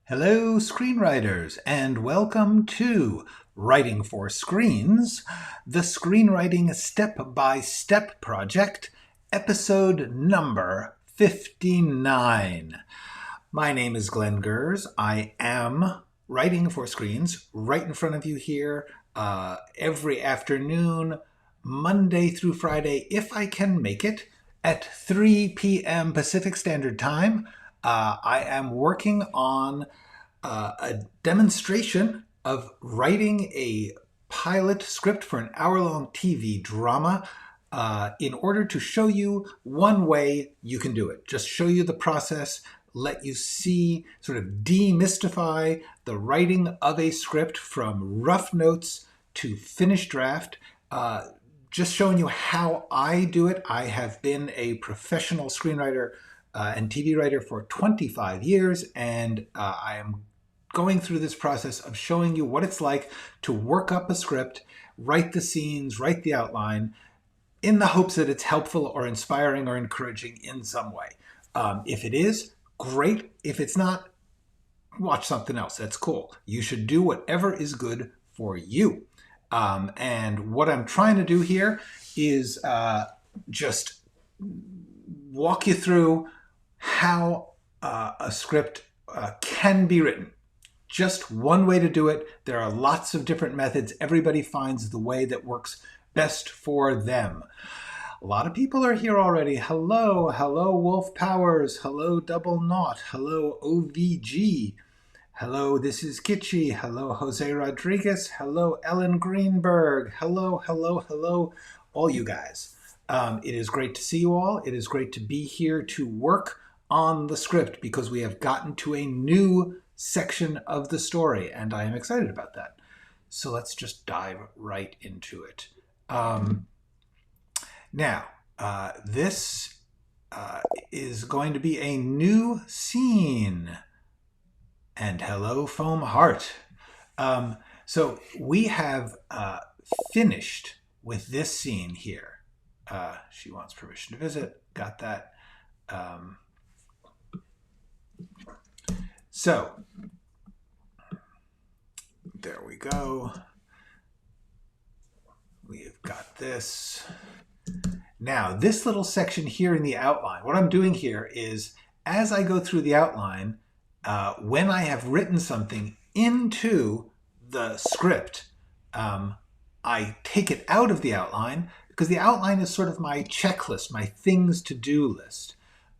Hello, screenwriters, and welcome to Writing for Screens, the screenwriting step-by-step project, episode number 59. My name is Glenn Gers. I am writing for screens right in front of you here every afternoon, Monday through Friday, if I can make it, at 3 p.m. Pacific Standard Time. I am working on a demonstration of writing a pilot script for an hour-long TV drama in order to show you one way you can do it. Just show you the process, let you see, sort of demystify the writing of a script from rough notes to finished draft. Just showing you how I do it. I have been a professional screenwriter and TV writer for 25 years, and I am going through this process of showing you what it's like to work up a script, write the scenes, write the outline, in the hopes that it's helpful or inspiring or encouraging in some way. If it is, great. If it's not, watch something else. That's cool. You should do whatever is good for you. And what I'm trying to do here is just walk you through how a script can be written. Just one way to do it. There are lots of different methods. Everybody finds the way that works best for them. A lot of people are here already. Hello, hello Wolf Powers. Hello Double Naught. Hello OVG. Hello, this is Kitschy. Hello, Jose Rodriguez. Hello, Ellen Greenberg. Hello, hello, hello, all you guys. It is great to see you all. It is great to be here to work on the script because we have gotten to a new section of the story, and I am excited about that. So let's just dive right into it. Now, this is going to be a new scene. And hello, Foam Heart. So we have finished with this scene here. She wants permission to visit. Got that. So there we go. We've got this. Now, this little section here in the outline, what I'm doing here is as I go through the outline, when I have written something into the script, I take it out of the outline because the outline is sort of my checklist, my things to do list.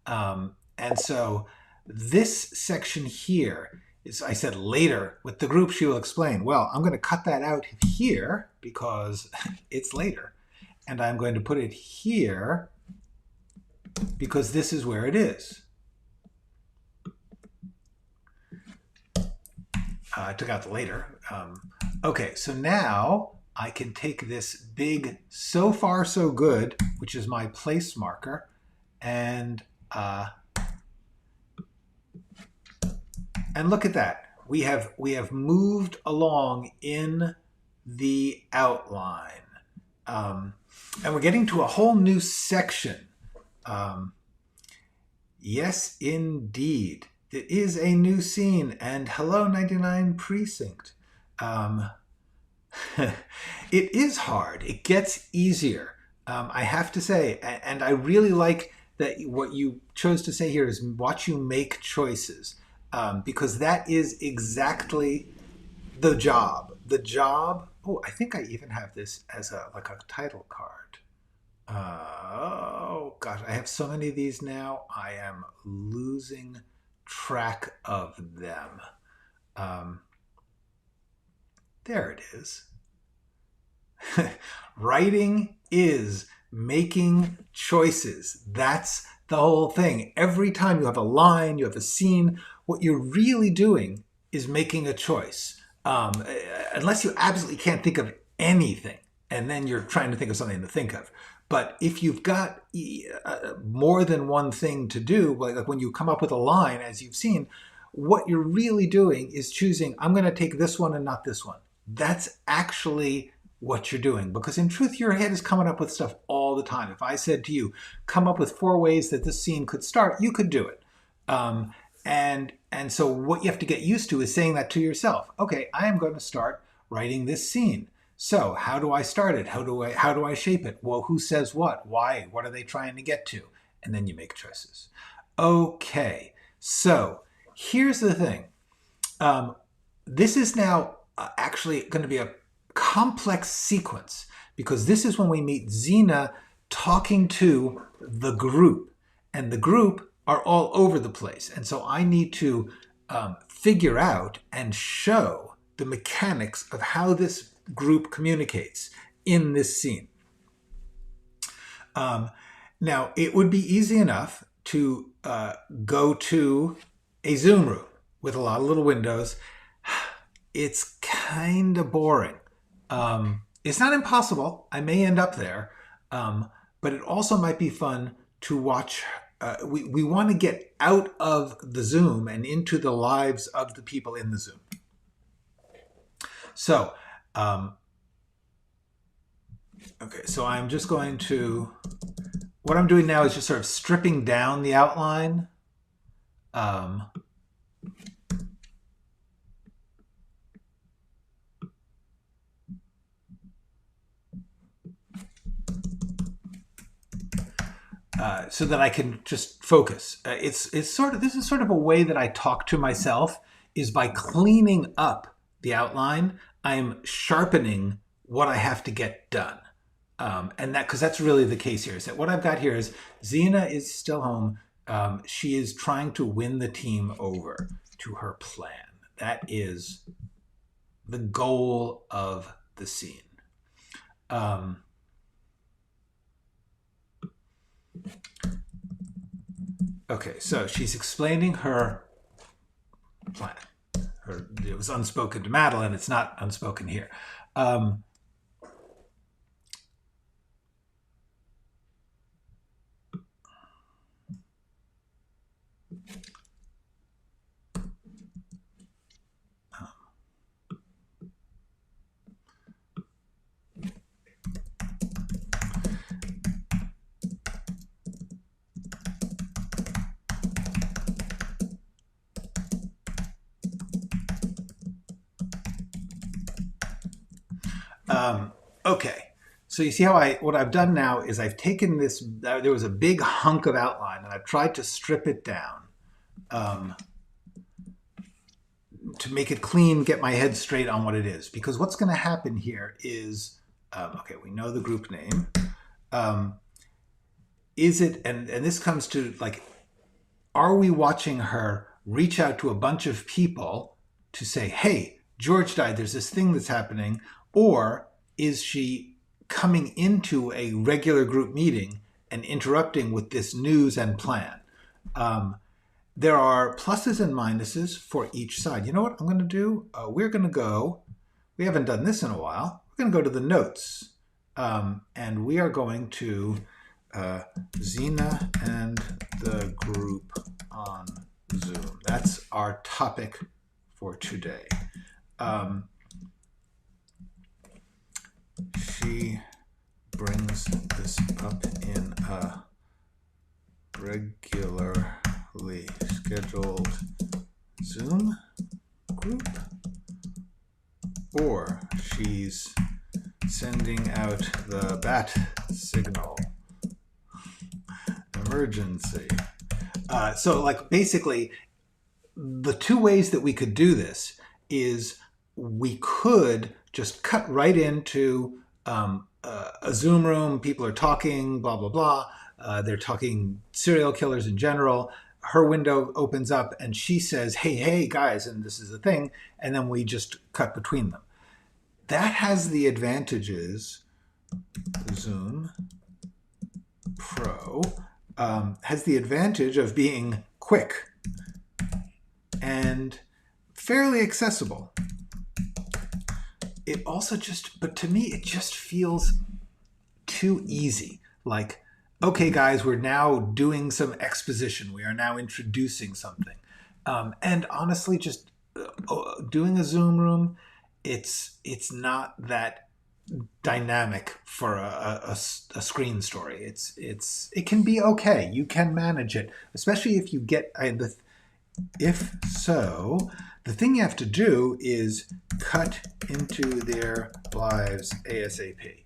And so this section here is, I said later, with the group she will explain. Well, I'm going to cut that out here because it's later. And I'm going to put it here because this is where it is. I took out the later. Okay, so now I can take this big so far so good, which is my place marker, and look at that. We have moved along in the outline. And we're getting to a whole new section. Yes, indeed. It is a new scene, and hello 99 Precinct. It is hard. It gets easier. I have to say, and I really like that what you chose to say here is watch you make choices, because that is exactly the job. The job. Oh, I think I even have this as like a title card. Oh gosh, I have so many of these now. I am losing track of them. There it is. Writing is making choices. That's the whole thing. Every time you have a line, you have a scene, what you're really doing is making a choice. Unless you absolutely can't think of anything, and then you're trying to think of something to think of. But if you've got more than one thing to do, like when you come up with a line, as you've seen, what you're really doing is choosing, I'm going to take this one and not this one. That's actually what you're doing, because in truth, your head is coming up with stuff all the time. If I said to you, come up with 4 ways that this scene could start, you could do it. And so what you have to get used to is saying that to yourself. Okay, I am going to start writing this scene. So how do I start it? How do I shape it? Well, who says what? Why? What are they trying to get to? And then you make choices. Okay, so here's the thing. This is now actually going to be a complex sequence, because this is when we meet Xena talking to the group, and the group are all over the place. And so I need to figure out and show the mechanics of how this group communicates in this scene. Now, it would be easy enough to go to a Zoom room with a lot of little windows. It's kind of boring. It's not impossible. I may end up there. But it also might be fun to watch. We want to get out of the Zoom and into the lives of the people in the Zoom. So, okay, so I'm just going to, what I'm doing now is just sort of stripping down the outline. So that I can just focus. This is sort of a way that I talk to myself, is by cleaning up the outline. I'm sharpening what I have to get done. And that, because that's really the case here, is that what I've got here is Xena is still home. She is trying to win the team over to her plan. That is the goal of the scene. Okay, so she's explaining her plan. It was unspoken to Madeline. It's not unspoken here. Okay, so you see how what I've done now is I've taken this, there was a big hunk of outline, and I've tried to strip it down to make it clean, get my head straight on what it is. Because what's going to happen here is, okay, we know the group name. Is it, and this comes to, like, are we watching her reach out to a bunch of people to say, hey, George died, there's this thing that's happening, or is she coming into a regular group meeting and interrupting with this news and plan? There are pluses and minuses for each side. You know what I'm going to do? We're going to go, we haven't done this in a while, we're going to go to the notes. And we are going to Xena and the group on Zoom. That's our topic for today. She brings this up in a regularly scheduled Zoom group, or she's sending out the bat signal. Emergency. So, like, basically, the two ways that we could do this is we could just cut right into a Zoom room. People are talking, blah, blah, blah. They're talking serial killers in general. Her window opens up and she says, hey, hey, guys, and this is a thing. And then we just cut between them. That has the advantages. Zoom Pro has the advantage of being quick and fairly accessible. It also just, but to me, it just feels too easy. Like, okay, guys, we're now doing some exposition. We are now introducing something. And honestly, just doing a Zoom room, it's not that dynamic for a screen story. It can be okay. You can manage it, especially if you get If so, the thing you have to do is cut into their lives ASAP.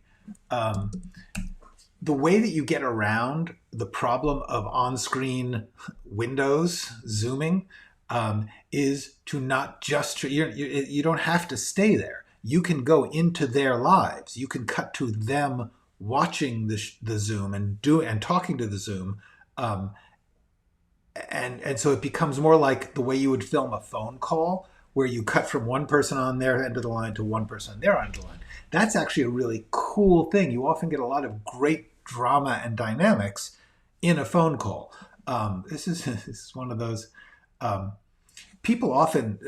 The way that you get around the problem of on-screen windows zooming is to not just, you don't have to stay there. You can go into their lives. You can cut to them watching the Zoom and talking to the Zoom. And so it becomes more like the way you would film a phone call, where you cut from one person on their end of the line to one person on their end of the line. That's actually a really cool thing. You often get a lot of great drama and dynamics in a phone call. This is one of those people often,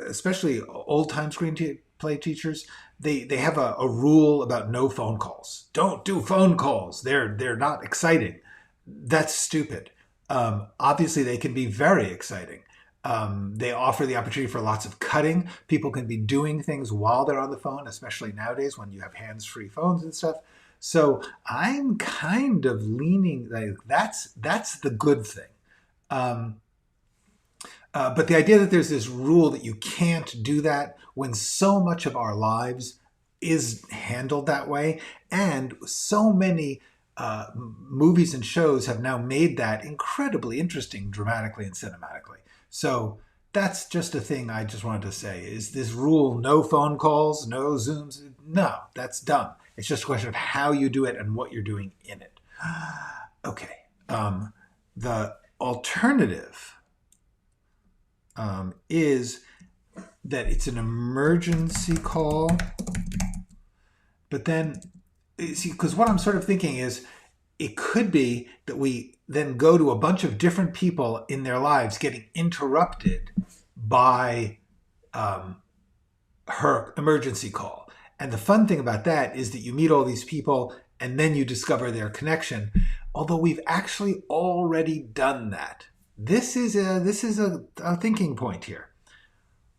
especially old-time screenplay teachers, they have a rule about no phone calls. Don't do phone calls. They're not exciting. That's stupid. Obviously, they can be very exciting. They offer the opportunity for lots of cutting. People can be doing things while they're on the phone, especially nowadays when you have hands-free phones and stuff. So I'm kind of leaning like that's the good thing. But the idea that there's this rule that you can't do that when so much of our lives is handled that way, and so many movies and shows have now made that incredibly interesting dramatically and cinematically. So that's just a thing I just wanted to say. Is this rule no phone calls, no Zooms? No, that's dumb. It's just a question of how you do it and what you're doing in it. Okay. The alternative is that it's an emergency call, but then, see, because what I'm sort of thinking is it could be that we then go to a bunch of different people in their lives getting interrupted by her emergency call. And the fun thing about that is that you meet all these people and then you discover their connection, although we've actually already done that. This is a thinking point here.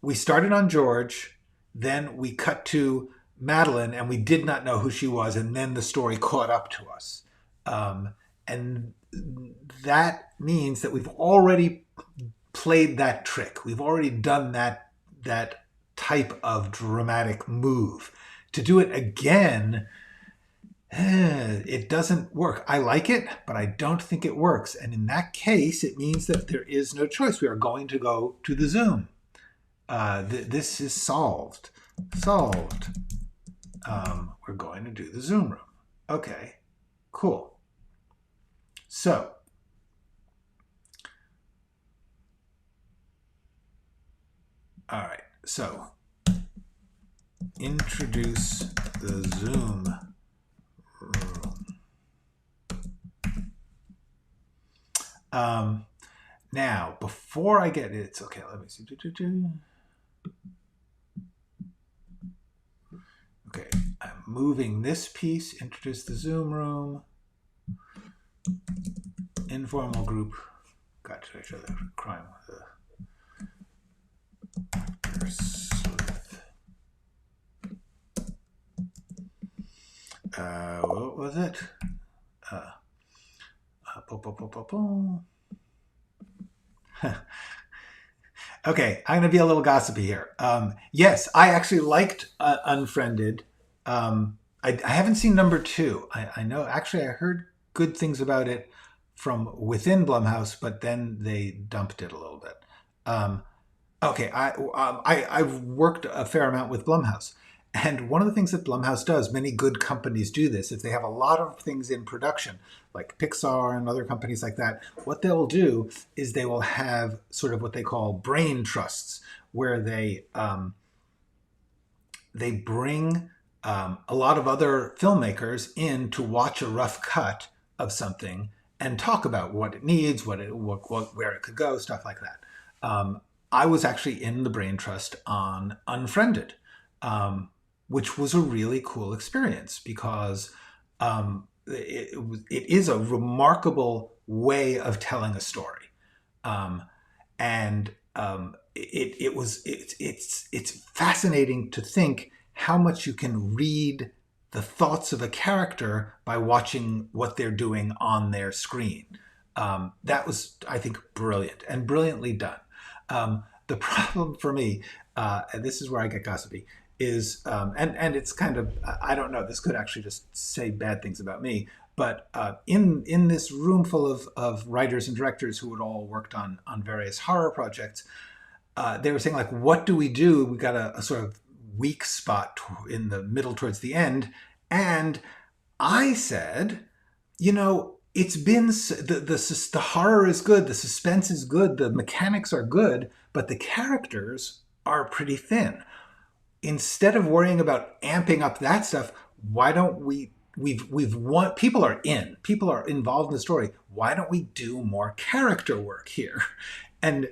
We started on George, then we cut to Madeline, and we did not know who she was, and then the story caught up to us. And that means that we've already played that trick. We've already done that type of dramatic move. To do it again, it doesn't work. I like it, but I don't think it works. And in that case, it means that there is no choice. We are going to go to the Zoom. This is solved. We're going to do the Zoom room. Okay, cool. So, all right. So, introduce the Zoom room. Now, before I get it, it's okay. Let me see. Okay, I'm moving this piece. Introduce the Zoom room. Informal group. Got to show the crime with the sleuth. What was it? Okay, I'm going to be a little gossipy here. Yes, I actually liked Unfriended. I haven't seen number 2. I know, actually, I heard good things about it from within Blumhouse, but then they dumped it a little bit. Okay, I've worked a fair amount with Blumhouse. And one of the things that Blumhouse does, many good companies do this, if they have a lot of things in production, like Pixar and other companies like that, what they'll do is they will have sort of what they call Braintrusts, where they bring a lot of other filmmakers in to watch a rough cut of something and talk about what it needs, where it could go, stuff like that. I was actually in the Braintrust on Unfriended, which was a really cool experience because it is a remarkable way of telling a story, it's fascinating to think how much you can read the thoughts of a character by watching what they're doing on their screen. That was, I think, brilliant and brilliantly done. The problem for me, and this is where I get gossipy, is and it's kind of, I don't know, this could actually just say bad things about me, but in this room full of writers and directors who had all worked on various horror projects, they were saying, like, what do we do? We got a sort of weak spot in the middle towards the end. And I said, you know, it's been the horror is good, the suspense is good, the mechanics are good, but the characters are pretty thin. Instead of worrying about amping up that stuff, why don't people are involved in the story. Why don't we do more character work here? And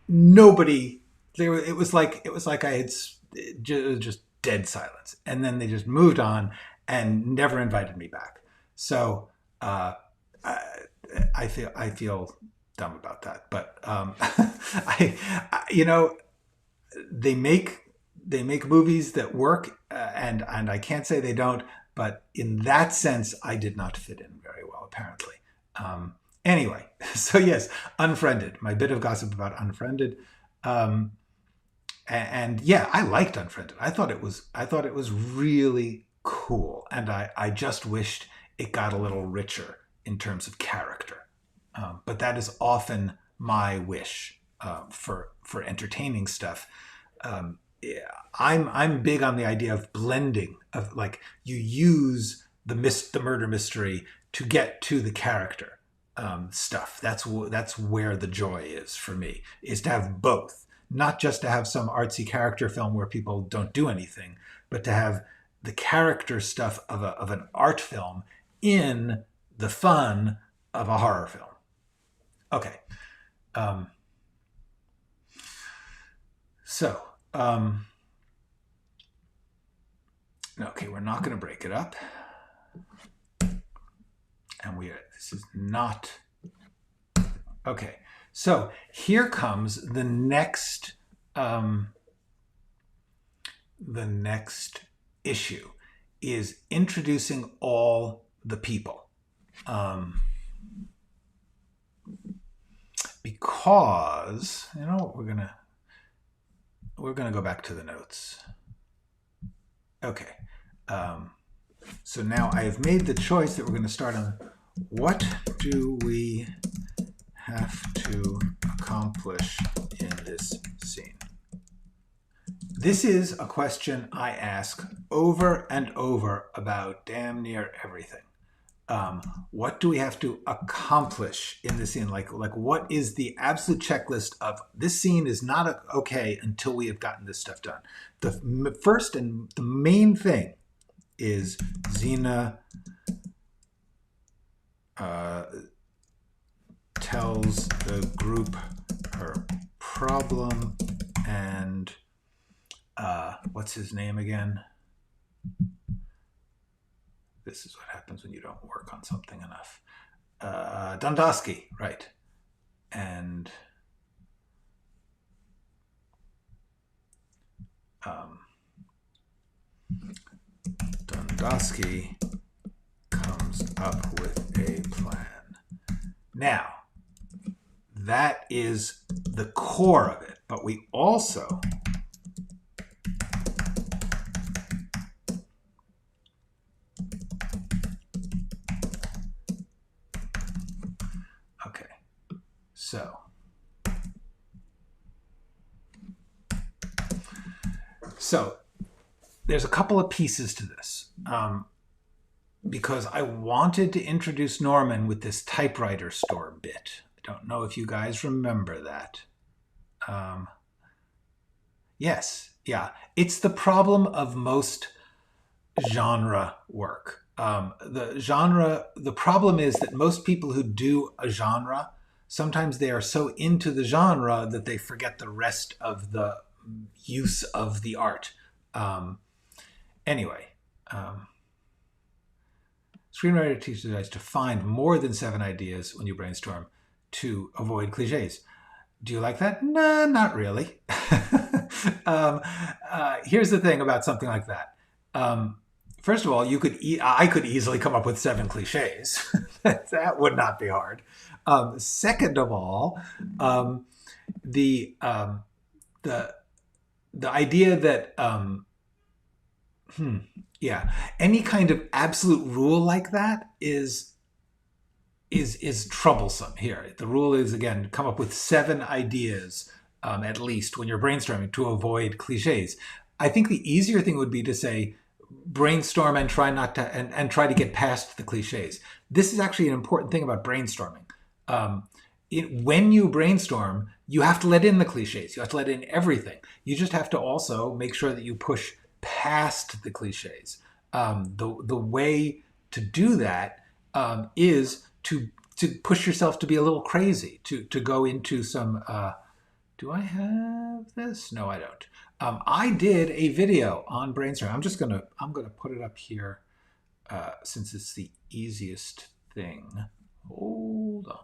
nobody there. It was like I had just dead silence, and then they just moved on and never invited me back. So I feel dumb about that, but they make movies that work, and I can't say they don't, but in that sense, I did not fit in very well, apparently. Anyway, so yes, Unfriended, my bit of gossip about Unfriended. And yeah, I liked Unfriended. I thought it was really cool. And I just wished it got a little richer in terms of character. But that is often my wish for entertaining stuff. Yeah, I'm big on the idea of blending, of like you use the murder mystery to get to the character stuff. That's where the joy is for me, is to have both, not just to have some artsy character film where people don't do anything, but to have the character stuff of an art film in the fun of a horror film. Okay. Okay, we're not going to break it up. And this is not, okay. So here comes the next issue, is introducing all the people. Because, you know what, we're gonna go back to the notes. Okay. So now I have made the choice that we're going to start on, what do we have to accomplish in this scene? This is a question I ask over and over about damn near everything. What do we have to accomplish in this scene? Like what is the absolute checklist of this scene is not okay until we have gotten this stuff done? The first and the main thing is Xena tells the group her problem, and what's his name again? This is what happens when you don't work on something enough. Dondosky, right. And Dondosky comes up with a plan. Now, that is the core of it, but we also So there's a couple of pieces to this, because I wanted to introduce Norman with this typewriter store bit. I don't know if you guys remember that. Yes, yeah. It's the problem of most genre work. The problem is that most people who do a genre, sometimes they are so into the genre that they forget the rest of the use of the art. Anyway, Screenwriter teaches us to find more than 7 ideas when you brainstorm to avoid cliches. Do you like that? Nah, not really. Here's the thing about something like that. First of all, I could easily come up with 7 cliches. That would not be hard. Second of all, the the the idea that yeah, any kind of absolute rule like that is troublesome. Here, the rule is, again, come up with 7 ideas at least when you're brainstorming to avoid cliches. I think the easier thing would be to say brainstorm and try not to and try to get past the cliches. This is actually an important thing about brainstorming. When you brainstorm, you have to let in the cliches. You have to let in everything. You just have to also make sure that you push past the cliches. The way to do that is to push yourself to be a little crazy, to go into some. Do I have this? No, I don't. I did a video on brainstorming. I'm gonna put it up here since it's the easiest thing. Hold on.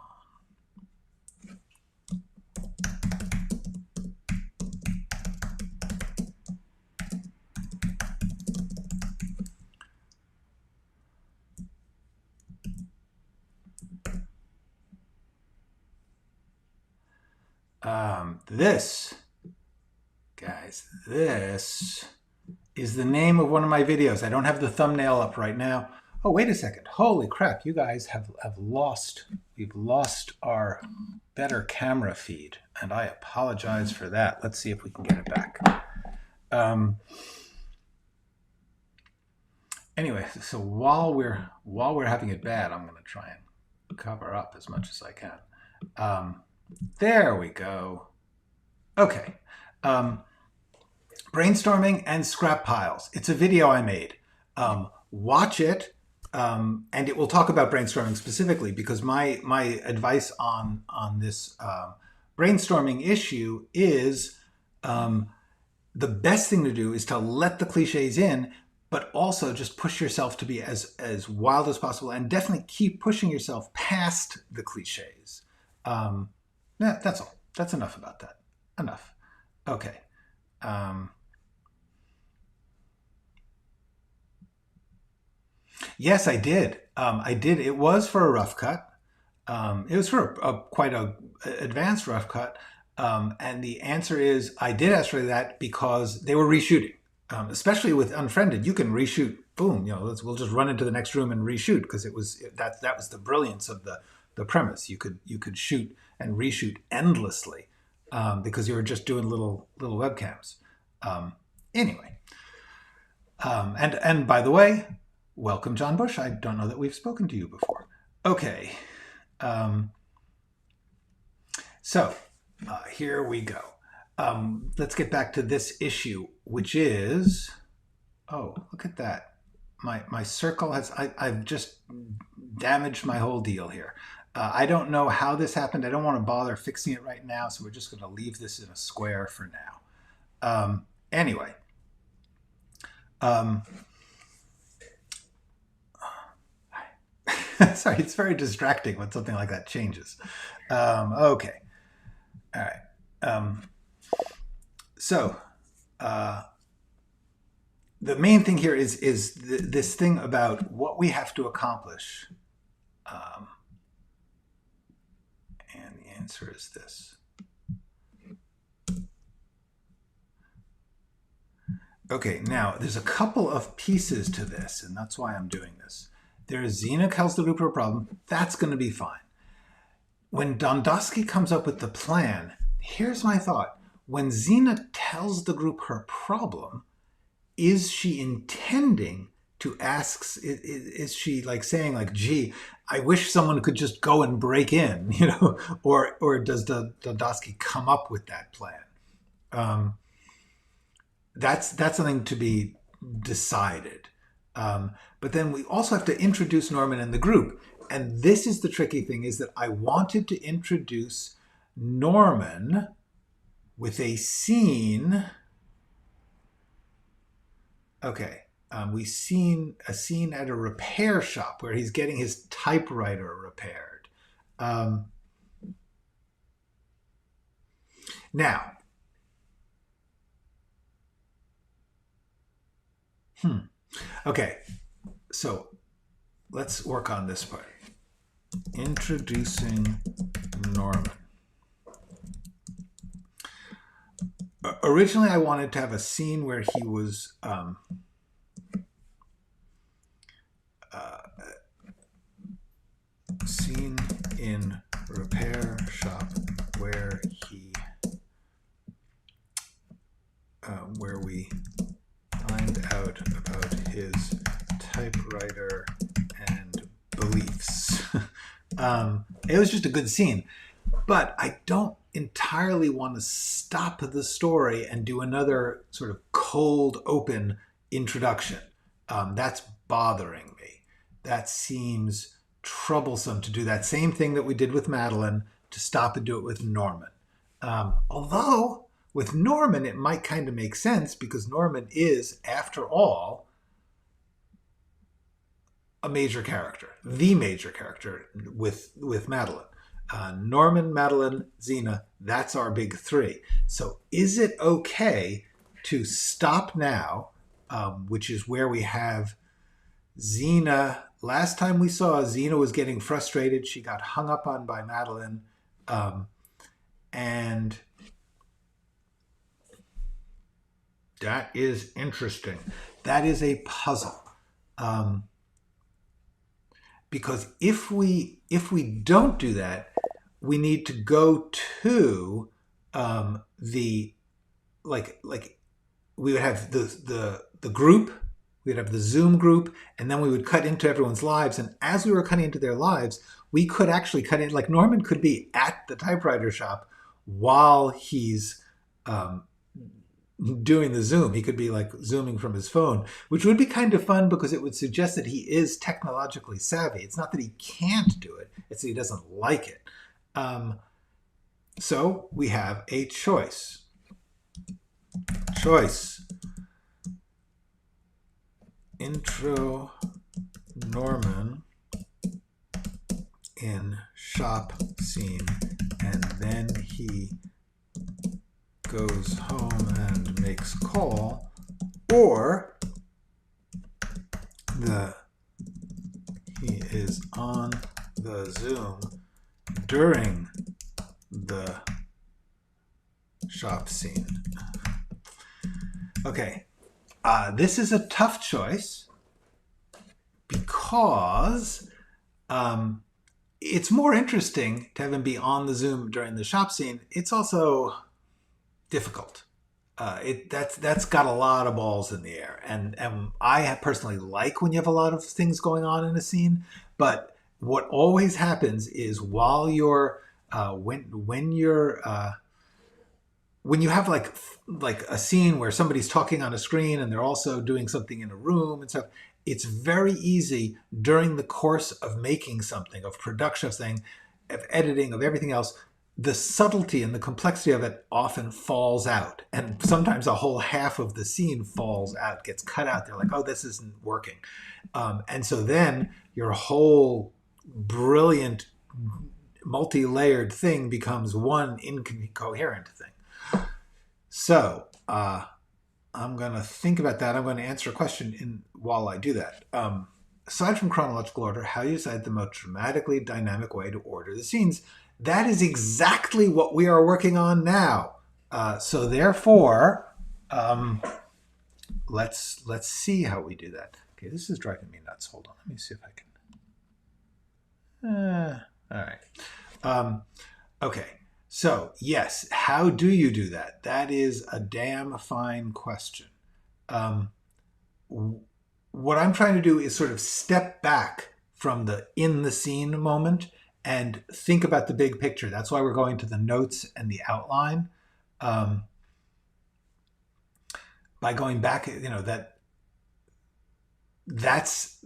This, guys, this is the name of one of my videos. I don't have the thumbnail up right now. Oh, wait a second. Holy crap, you guys we've lost our better camera feed, and I apologize for that. Let's see if we can get it back. Anyway, so while we're having it bad, I'm going to try and cover up as much as I can. There we go. Okay. Brainstorming and scrap piles. It's a video I made. Watch it, and it will talk about brainstorming specifically, because my advice on this brainstorming issue is the best thing to do is to let the cliches in, but also just push yourself to be as wild as possible, and definitely keep pushing yourself past the cliches. Yeah, that's all. That's enough about that. Enough. Okay. Yes, I did. I did. It was for a rough cut. It was for quite a advanced rough cut. And the answer is I did ask for that because they were reshooting. Especially with Unfriended, you can reshoot. Boom. We'll just run into the next room and reshoot, because that was the brilliance of the premise. You could shoot and reshoot endlessly because you were just doing little webcams. Anyway, and by the way, welcome, John Bush. I don't know that we've spoken to you before. Okay, so here we go. Let's get back to this issue, which is, oh, look at that. My circle has, I've just damaged my whole deal here. I don't know how this happened. I don't want to bother fixing it right now, so we're just going to leave this in a square for now. Anyway. Sorry, it's very distracting when something like that changes. Okay. All right. So the main thing here is this thing about what we have to accomplish. And the answer is this. Okay, now there's a couple of pieces to this, and that's why I'm doing this. There's Zena tells the group her problem. That's going to be fine. When Dondosky comes up with the plan, here's my thought. When Zena tells the group her problem, is she intending to ask, is she like saying like, gee, I wish someone could just go and break in, or does Dondosky come up with that plan? That's something to be decided. But then we also have to introduce Norman and the group. And this is the tricky thing, is that I wanted to introduce Norman with a scene. Okay, we've seen a scene at a repair shop where he's getting his typewriter repaired. Now, okay, so let's work on this part. Introducing Norman. Originally, I wanted to have a scene where he was scene in repair shop where he where we find out about his typewriter and beliefs. It was just a good scene, but I don't entirely want to stop the story and do another sort of cold open introduction. That's bothering me. That seems troublesome to do that same thing that we did with Madeline, to stop and do it with Norman. Although with Norman, it might kind of make sense because Norman is, after all, a major character, the major character with Madeline. Norman, Madeline, Xena, that's our big three. So is it okay to stop now, which is where we have Xena? Last time we saw, Xena was getting frustrated. She got hung up on by Madeline. And that is interesting. That is a puzzle. Because if we don't do that, we need to go to the we would have the group, we'd have the Zoom group, and then we would cut into everyone's lives. And as we were cutting into their lives, we could actually cut in, like Norman could be at the typewriter shop while he's doing the Zoom. He could be like Zooming from his phone, which would be kind of fun because it would suggest that he is technologically savvy. It's not that he can't do it, it's that he doesn't like it. So we have a choice. Intro Norman in shop scene, and then he goes home and makes call, or he is on the Zoom during the shop scene. Okay, this is a tough choice because it's more interesting to have him be on the Zoom during the shop scene. It's also difficult. That's got a lot of balls in the air, and I personally like when you have a lot of things going on in a scene. But what always happens is while you're when you have like a scene where somebody's talking on a screen and they're also doing something in a room and stuff, it's very easy during the course of making something, of production of something, of editing, of everything else, the subtlety and the complexity of it often falls out. And sometimes a whole half of the scene falls out, gets cut out. They're like, oh, this isn't working. And so then your whole brilliant, multi-layered thing becomes one incoherent thing. So I'm going to think about that. I'm going to answer a question while I do that. Aside from chronological order, how do you decide the most dramatically dynamic way to order the scenes? That is exactly what we are working on now. So therefore, let's see how we do that. Okay, this is driving me nuts. Hold on, let me see if I can. All right. Okay. So yes, how do you do that? That is a damn fine question. What I'm trying to do is sort of step back from the in the scene moment and think about the big picture. That's why we're going to the notes and the outline. By going back, that's,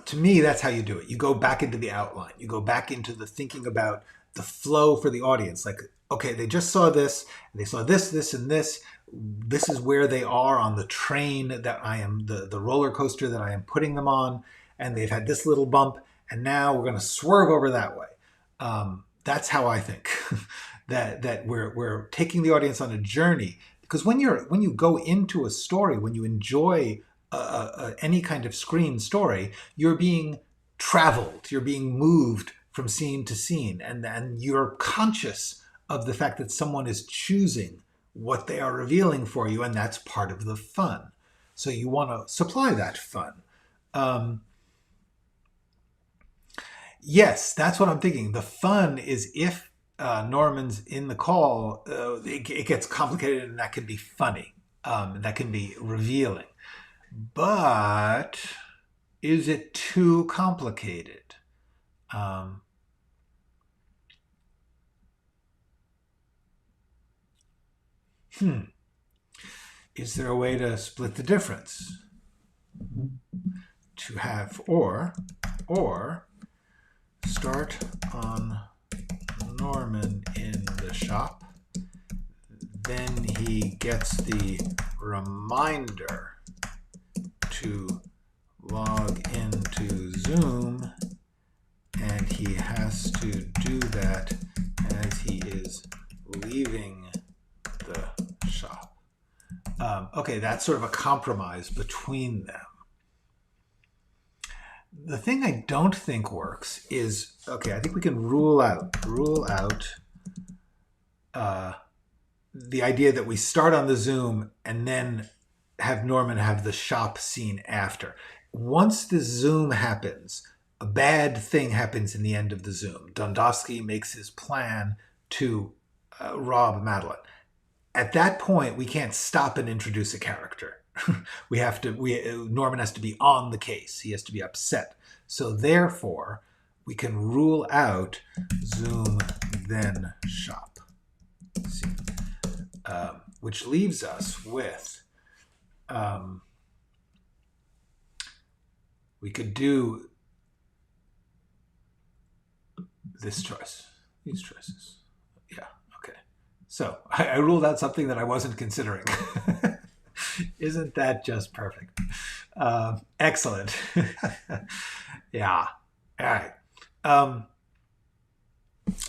to me, that's how you do it. You go back into the outline. You go back into the thinking about the flow for the audience. Like, okay, they just saw this, and they saw this, this, and this. This is where they are on the train that I am, the roller coaster that I am putting them on, and they've had this little bump, and now we're going to swerve over that way. That's how I think that we're taking the audience on a journey. Because when you go into a story, when you enjoy any kind of screen story, you're being traveled, you're being moved from scene to scene, and then you're conscious of the fact that someone is choosing what they are revealing for you, and that's part of the fun. So you want to supply that fun. Yes, that's what I'm thinking. The fun is if Norman's in the call, it gets complicated, and that can be funny. That can be revealing. But is it too complicated? Is there a way to split the difference? To have or start on Norman in the shop, then he gets the reminder to log into Zoom, and he has to do that as he is leaving the shop. Okay, that's sort of a compromise between them. The thing I don't think works is, okay, I think we can rule out the idea that we start on the Zoom and then have Norman have the shop scene after. Once the Zoom happens, a bad thing happens in the end of the Zoom. Dondowski makes his plan to rob Madeline. At that point, we can't stop and introduce a character. Norman has to be on the case. He has to be upset. So therefore, we can rule out Zoom, then shop. Which leaves us with, we could do this choice, these choices. Yeah, okay. So I ruled out something that I wasn't considering. Isn't that just perfect? Excellent. Yeah. All right.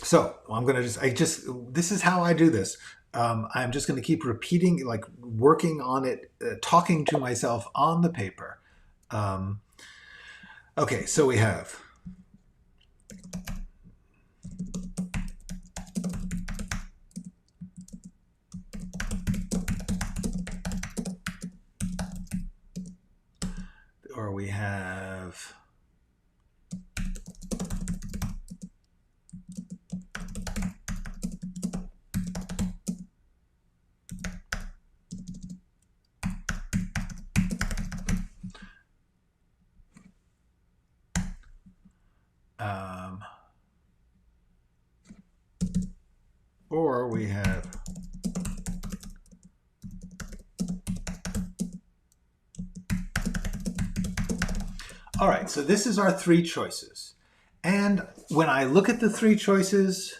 So I'm going to this is how I do this. I'm just going to keep repeating, like working on it, talking to myself on the paper. Okay, so we have we have all right, so this is our three choices. And when I look at the three choices,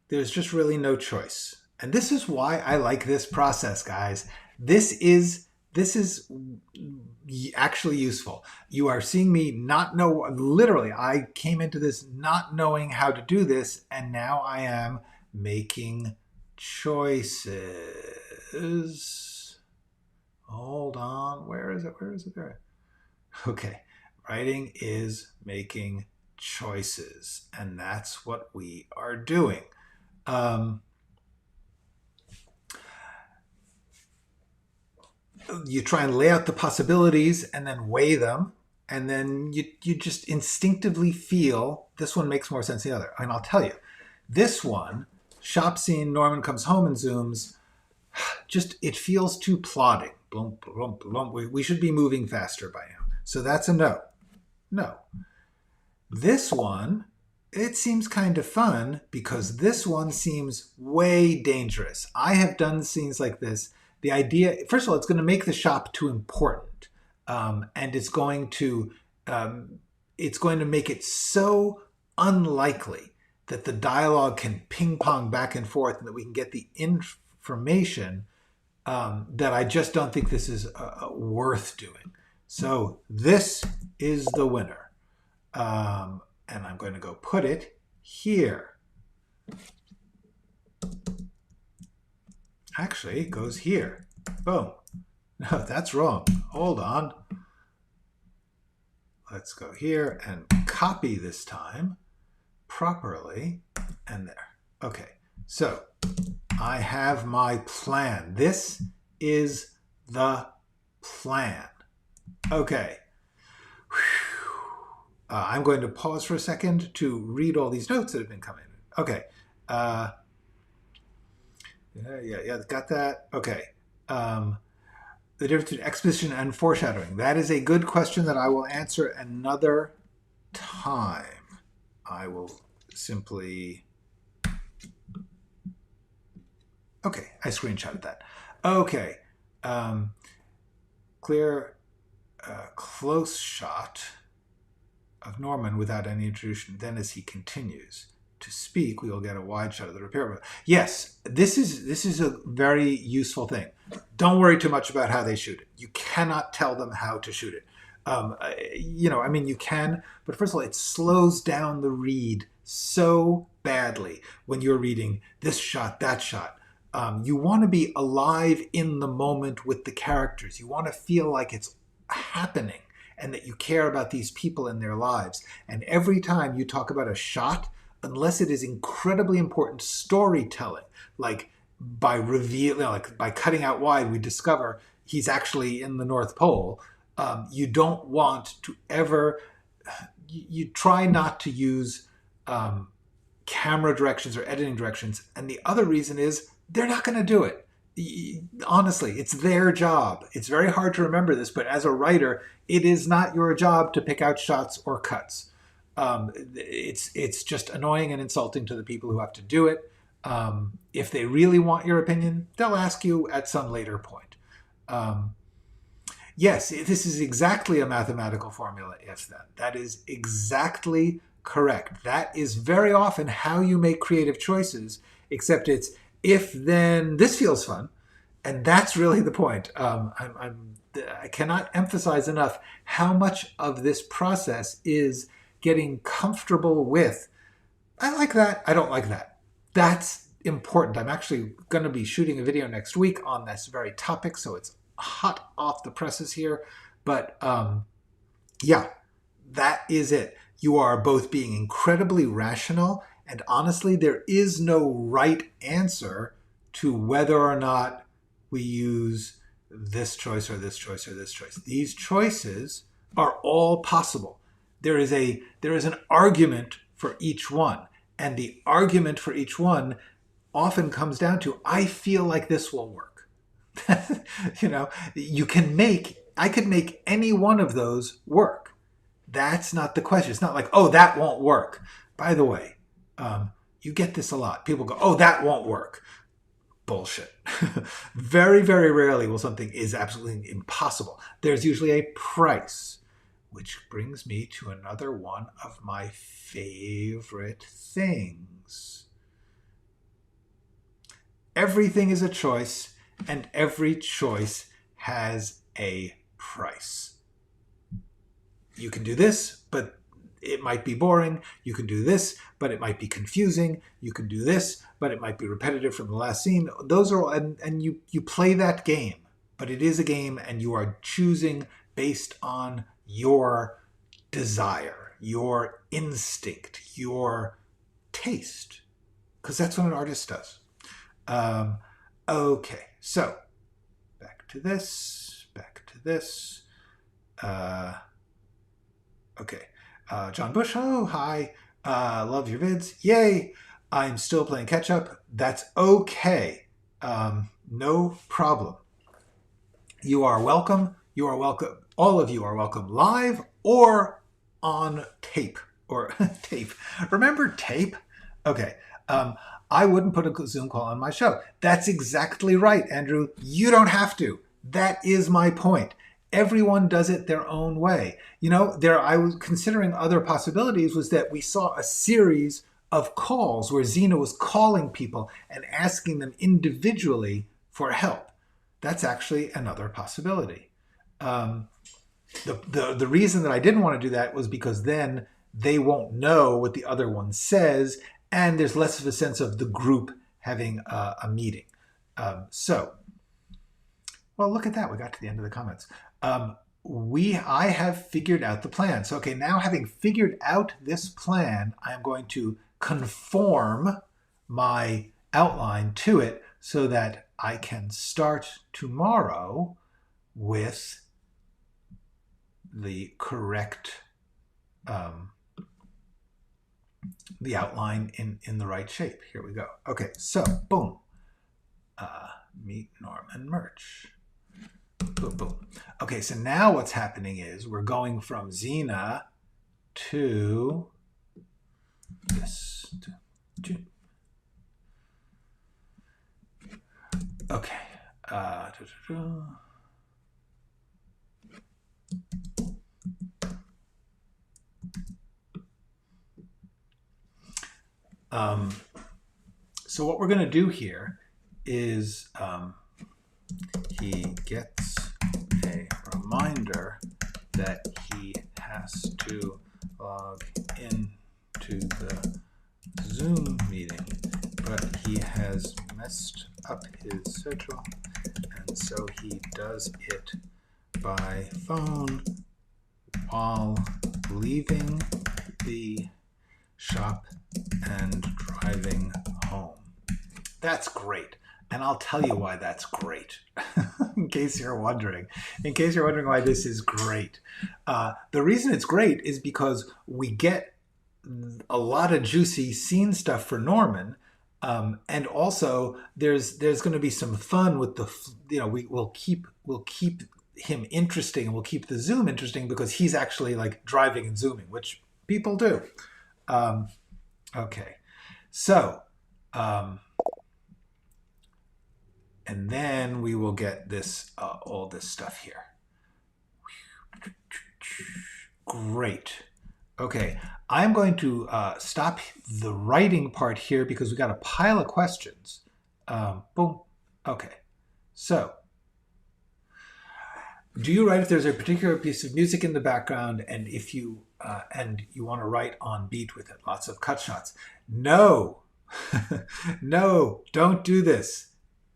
there's just really no choice. And this is why I like this process, guys. This is actually useful. You are seeing me not know, literally, I came into this not knowing how to do this, and now I am making choices. Hold on, where is it there? Okay, writing is making choices, and that's what we are doing. You try and lay out the possibilities and then weigh them, and then you just instinctively feel this one makes more sense than the other. And I'll tell you, this one, shop scene, Norman comes home and Zooms, just it feels too plodding. Blum, blum, blum. We should be moving faster by now. So that's a no. No. This one, it seems kind of fun because this one seems way dangerous. I have done scenes like this. The idea, first of all, it's going to make the shop too important, and it's going to make it so unlikely that the dialogue can ping pong back and forth and that we can get the information that I just don't think this is worth doing. So this is the winner, and I'm going to go put it here. Actually, it goes here. Boom. No, that's wrong. Hold on. Let's go here and copy this time properly, and there. Okay, so I have my plan. This is the plan. Okay. I'm going to pause for a second to read all these notes that have been coming. Okay. Yeah, got that. Okay. The difference between exposition and foreshadowing. That is a good question that I will answer another time. I will simply... Okay, I screenshotted that. Okay. Clear close shot of Norman without any introduction. Then as he continues to speak, we will get a wide shot of the repair. Yes, this is a very useful thing. Don't worry too much about how they shoot it. You cannot tell them how to shoot it. I mean, you can, but first of all, it slows down the read so badly when you're reading this shot, that shot. You want to be alive in the moment with the characters. You want to feel like it's happening and that you care about these people and their lives. And every time you talk about a shot, unless it is incredibly important storytelling, like by revealing, like by cutting out wide, we discover he's actually in the North Pole. You don't want to ever, you try not to use camera directions or editing directions. And the other reason is they're not going to do it. Honestly, it's their job. It's very hard to remember this, but as a writer, it is not your job to pick out shots or cuts. It's just annoying and insulting to the people who have to do it. If they really want your opinion, they'll ask you at some later point. Yes, this is exactly a mathematical formula, if then. That is exactly correct. That is very often how you make creative choices, except it's if then this feels fun. And that's really the point. I cannot emphasize enough how much of this process is getting comfortable with, I like that, I don't like that. That's important. I'm actually going to be shooting a video next week on this very topic, so it's hot off the presses here. But yeah, that is it. You are both being incredibly rational, and honestly, there is no right answer to whether or not we use this choice or this choice or this choice. These choices are all possible. There is an argument for each one, and the argument for each one often comes down to, I feel like this will work. I could make any one of those work. That's not the question. It's not like, oh, that won't work. By the way, you get this a lot. People go, oh, that won't work. Bullshit. Very, very rarely will something is absolutely impossible. There's usually a price, which brings me to another one of my favorite things. Everything is a choice, and every choice has a price. You can do this, but it might be boring. You can do this, but it might be confusing. You can do this, but it might be repetitive from the last scene. Those are all, and you play that game, but it is a game, and you are choosing based on your desire, your instinct, your taste, because that's what an artist does. Okay, so back to this. Okay, John Bush, oh, hi. Love your vids. Yay. I'm still playing catch up. That's okay. No problem. You are welcome. You are welcome. All of you are welcome live or on tape or tape. Remember tape? Okay. I wouldn't put a Zoom call on my show. That's exactly right, Andrew. You don't have to. That is my point. Everyone does it their own way. I was considering other possibilities, was that we saw a series of calls where Xena was calling people and asking them individually for help. That's actually another possibility. The reason that I didn't want to do that was because then they won't know what the other one says, and there's less of a sense of the group having a meeting. Well, look at that. We got to the end of the comments. I have figured out the plan. So, okay, now having figured out this plan, I'm going to conform my outline to it so that I can start tomorrow with the correct, the outline in the right shape. Here we go. Okay, so boom. Meet Norman Murch. Boom, boom. Okay, so now what's happening is we're going from Xena to this. Okay. So what we're going to do here is he gets a reminder that he has to log in to the Zoom meeting, but he has messed up his schedule, and so he does it by phone while leaving the shop and driving home. That's great. And I'll tell you why that's great, in case you're wondering. In case you're wondering why this is great. The reason it's great is because we get a lot of juicy scene stuff for Norman. And also there's going to be some fun with the, we'll keep him interesting, and we'll keep the Zoom interesting because he's actually like driving and zooming, which people do. Okay. So, and then we will get this, all this stuff here. Great. Okay, I'm going to stop the writing part here because we got a pile of questions. Boom. Okay, so do you write if there's a particular piece of music in the background and if you want to write on beat with it, lots of cut shots? No, no, don't do this.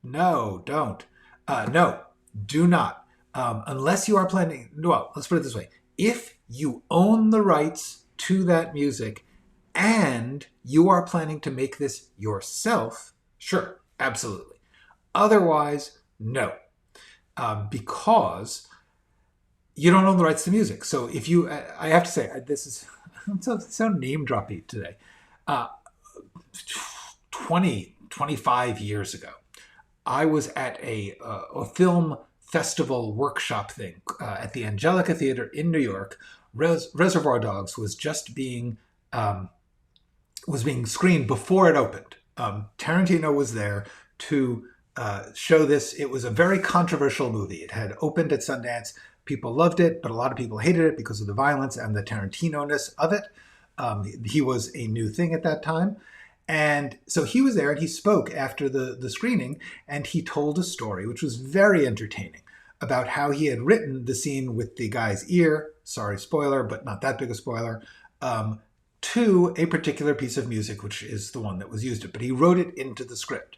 No, don't. No, do not. Unless you are planning, well, let's put it this way. If you own the rights to that music and you are planning to make this yourself, sure, absolutely. Otherwise, no. Because you don't own the rights to music. So if you, I have to say, this is so name-droppy today. 25 years ago, I was at a film festival workshop thing at the Angelica Theater in New York. Reservoir Dogs was just being screened before it opened. Tarantino was there to show this. It was a very controversial movie. It had opened at Sundance. People loved it, but a lot of people hated it because of the violence and the Tarantino-ness of it. He was a new thing at that time. And so he was there and he spoke after the screening, and he told a story which was very entertaining about how he had written the scene with the guy's ear, sorry, spoiler, but not that big a spoiler, to a particular piece of music, which is the one that was used. But he wrote it into the script.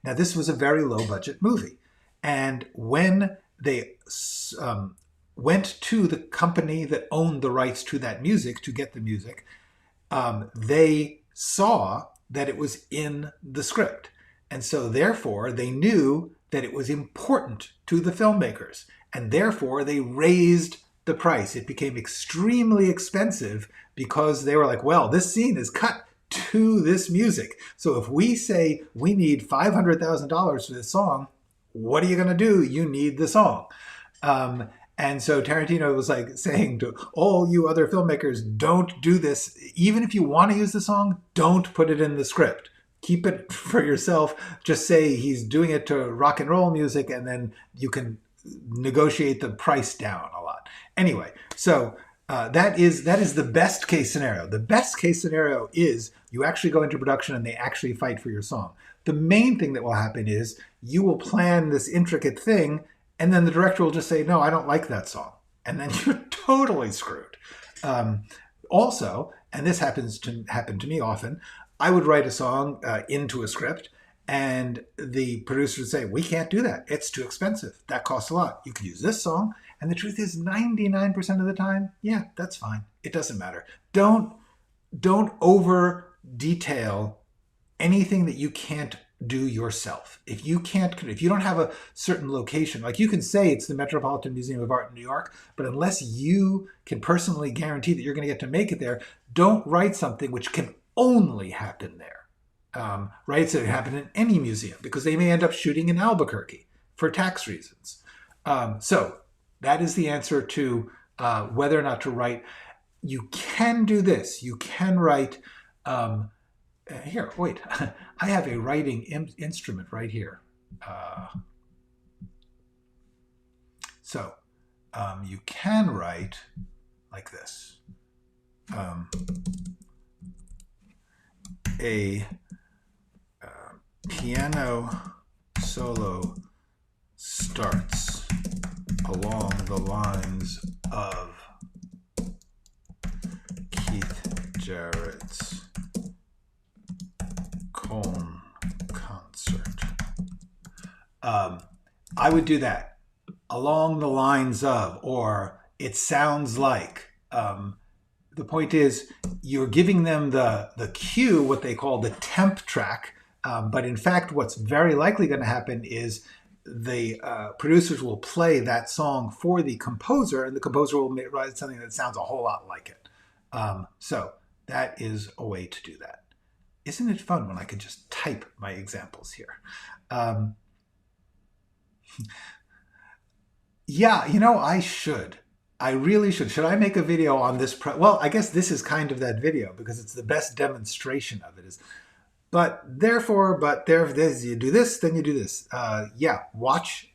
Now, this was a very low budget movie. And when they went to the company that owned the rights to that music to get the music, they saw that it was in the script. And so therefore they knew that it was important to the filmmakers, and therefore they raised the price. It became extremely expensive because they were like, well, this scene is cut to this music. So if we say we need $500,000 for this song, what are you going to do? You need the song. And so Tarantino was like saying to all you other filmmakers, don't do this. Even if you want to use the song, don't put it in the script. Keep it for yourself. Just say he's doing it to rock and roll music, and then you can negotiate the price down a lot. Anyway, so that is the best case scenario. The best case scenario is you actually go into production and they actually fight for your song. The main thing that will happen is you will plan this intricate thing, and then the director will just say, no, I don't like that song. And then you're totally screwed. Also, and this happen to me often, I would write a song into a script, And the producer would say, we can't do that. It's too expensive. That costs a lot. You could use this song. And the truth is 99% of the time, yeah, that's fine. It doesn't matter. Don't over detail anything that you can't do yourself. If you don't have a certain location, like you can say it's the Metropolitan Museum of Art in New York, but unless you can personally guarantee that you're going to get to make it there, don't write something which can only happen there. Right? So it happen in any museum because they may end up shooting in Albuquerque for tax reasons. So that is the answer to whether or not to write. You can do this. You can write. Here, wait. I have a writing instrument right here. So you can write like this. A piano solo starts along the lines of Keith Jarrett's Cone concert. I would do that along the lines of, or it sounds like. The point is, you're giving them the cue, what they call the temp track. But in fact, what's very likely going to happen is the producers will play that song for the composer, and the composer will write something that sounds a whole lot like it. So that is a way to do that. Isn't it fun when I can just type my examples here? Yeah, I should. I really should. Should I make a video on this? Well, I guess this is kind of that video because it's the best demonstration of it. But there, you do this, then you do this. Yeah, watch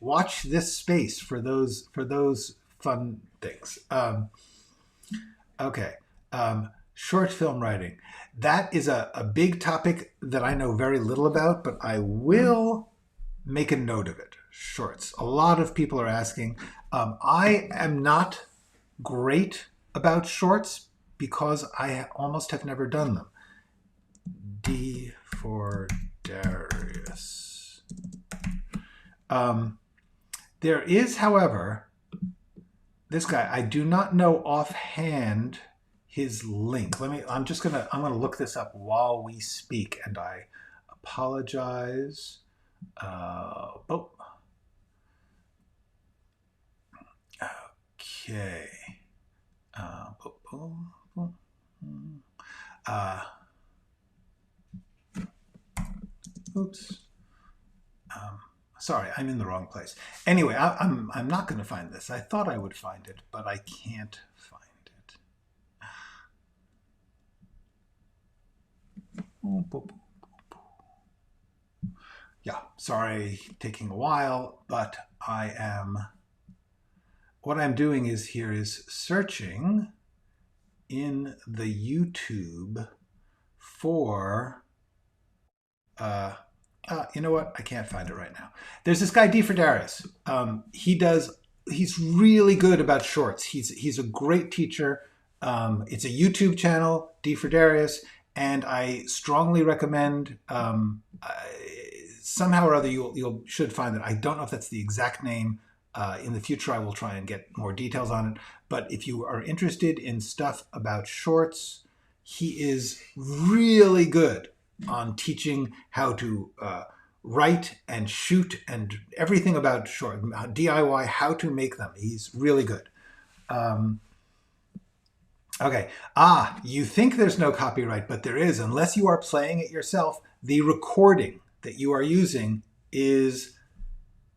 this space for those fun things. Okay, short film writing. That is a big topic that I know very little about, but I will make a note of it. Shorts. A lot of people are asking. I am not great about shorts because I almost have never done them. D for Darius. There is, however, this guy, I do not know offhand his link. I'm gonna look this up while we speak, and I apologize. Okay. Oops. Sorry, I'm in the wrong place. Anyway, I'm not going to find this. I thought I would find it, but I can't find it. Yeah, sorry, taking a while, but what I'm doing is searching in the YouTube for, you know what? I can't find it right now. There's this guy, D for Darius. He's really good about shorts. He's a great teacher. It's a YouTube channel, D for Darius, and I strongly recommend, somehow or other you should find it. I don't know if that's the exact name. In the future, I will try and get more details on it. But if you are interested in stuff about shorts, he is really good on teaching how to write and shoot and everything about short, DIY, how to make them. He's really good. Okay. You think there's no copyright, but there is. Unless you are playing it yourself, the recording that you are using is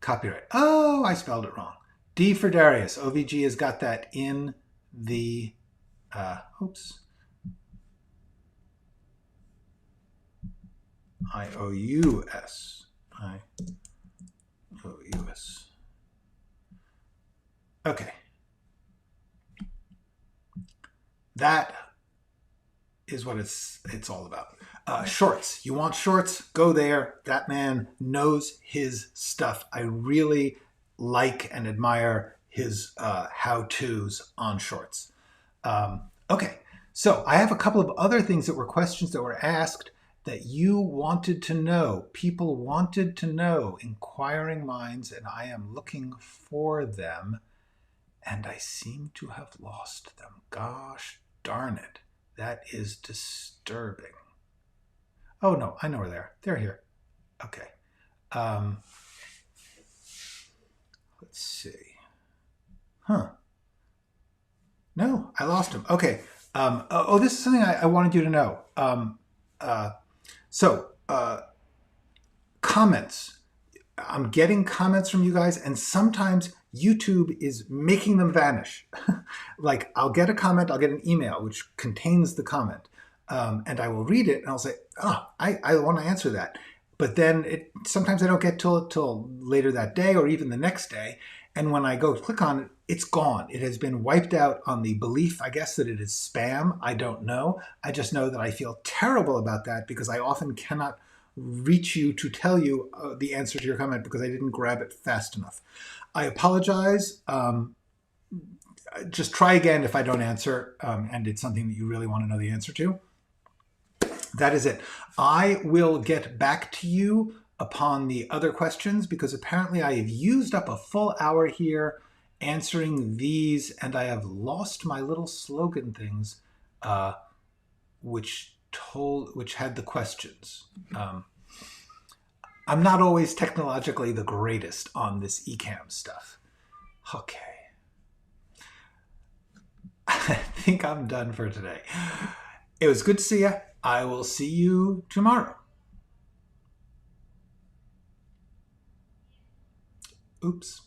copyright. Oh, I spelled it wrong. D for Darius. OVG has got that in the, oops. IOUS. IOUS. Okay. That is what it's all about. Shorts. You want shorts? Go there. That man knows his stuff. I really like and admire his how-tos on shorts. Okay, so I have a couple of other things that were questions that were asked, that you wanted to know. People wanted to know, inquiring minds, and I am looking for them, and I seem to have lost them. Gosh darn it. That is disturbing. Oh no, I know where they are. They're here. Okay. Let's see. Huh. No, I lost them. Okay. This is something I wanted you to know. Comments. I'm getting comments from you guys, and sometimes YouTube is making them vanish. Like, I'll get a comment, I'll get an email which contains the comment, and I will read it, and I'll say, oh, I want to answer that. But then sometimes I don't get till later that day or even the next day. And when I go click on it, it's gone. It has been wiped out on the belief, I guess, that it is spam. I don't know. I just know that I feel terrible about that because I often cannot reach you to tell you the answer to your comment because I didn't grab it fast enough. I apologize. Just try again if I don't answer and it's something that you really want to know the answer to. That is it. I will get back to you upon the other questions because apparently I have used up a full hour here answering these, and I have lost my little slogan things which had the questions. I'm not always technologically the greatest on this eCam stuff. Okay. I think I'm done for today. It was good to see you. I will see you tomorrow. Oops.